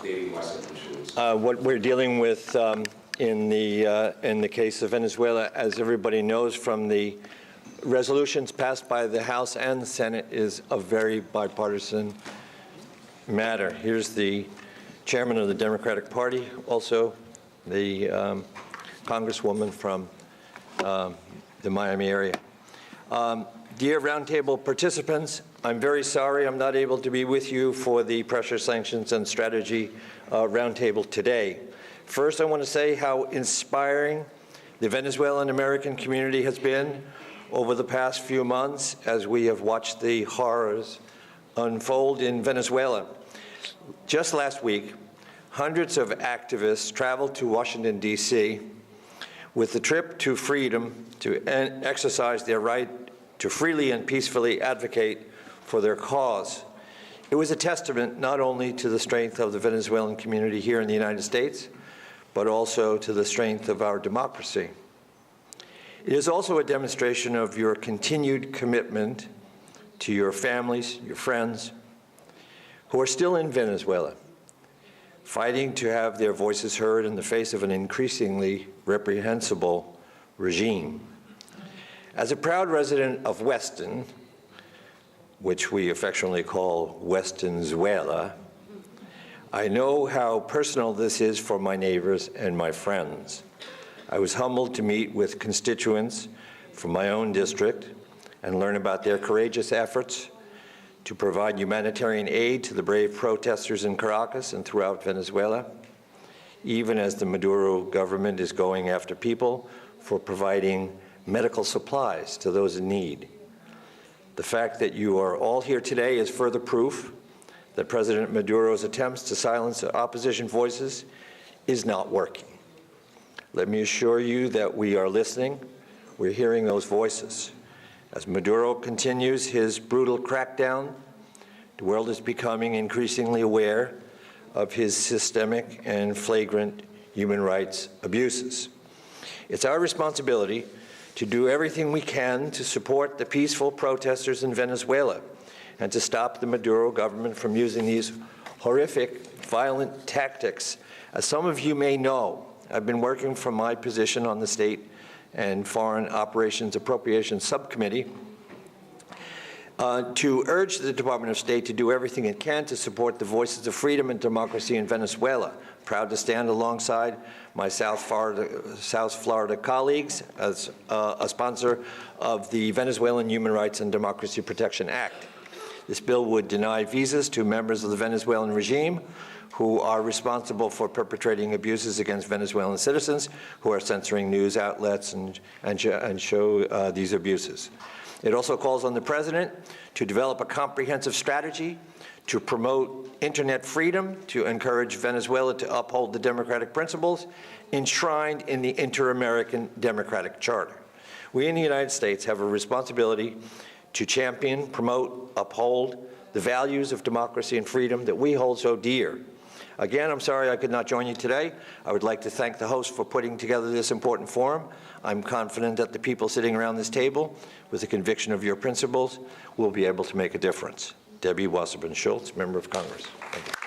David Wasserman Schultz. What we're dealing with in the case of Venezuela, as everybody knows from the resolutions passed by the House and the Senate, is a very bipartisan matter. Here's the chairman of the Democratic Party, also the congresswoman from the Miami area. Dear roundtable participants, I'm very sorry I'm not able to be with you for the pressure, sanctions, and strategy roundtable today. First, I want to say how inspiring the Venezuelan American community has been over the past few months as we have watched the horrors unfold in Venezuela. Just last week, hundreds of activists traveled to Washington, D.C. with the trip to freedom to exercise their right to freely and peacefully advocate for their cause. It was a testament not only to the strength of the Venezuelan community here in the United States, but also to the strength of our democracy. It is also a demonstration of your continued commitment to your families, your friends, who are still in Venezuela, fighting to have their voices heard in the face of an increasingly reprehensible regime. As a proud resident of Weston, which we affectionately call Westonzuela, I know how personal this is for my neighbors and my friends. I was humbled to meet with constituents from my own district and learn about their courageous efforts to provide humanitarian aid to the brave protesters in Caracas and throughout Venezuela, even as the Maduro government is going after people for providing medical supplies to those in need. The fact that you are all here today is further proof that President Maduro's attempts to silence opposition voices is not working. Let me assure you that we are listening. We're hearing those voices. As Maduro continues his brutal crackdown, the world is becoming increasingly aware of his systemic and flagrant human rights abuses. It's our responsibility to do everything we can to support the peaceful protesters in Venezuela and to stop the Maduro government from using these horrific, violent tactics. As some of you may know, I've been working from my position on the State and Foreign Operations Appropriations Subcommittee to urge the Department of State to do everything it can to support the voices of freedom and democracy in Venezuela. Proud to stand alongside my South Florida colleagues as a sponsor of the Venezuelan Human Rights and Democracy Protection Act. This bill would deny visas to members of the Venezuelan regime who are responsible for perpetrating abuses against Venezuelan citizens who are censoring news outlets and show these abuses. It also calls on the President to develop a comprehensive strategy to promote internet freedom, to encourage Venezuela to uphold the democratic principles enshrined in the Inter-American Democratic Charter. We in the United States have a responsibility to champion, promote, uphold the values of democracy and freedom that we hold so dear. Again, I'm sorry I could not join you today. I would like to thank the host for putting together this important forum. I'm confident that the people sitting around this table, with the conviction of your principles, will be able to make a difference. Debbie Wasserman Schultz, Member of Congress. Thank you.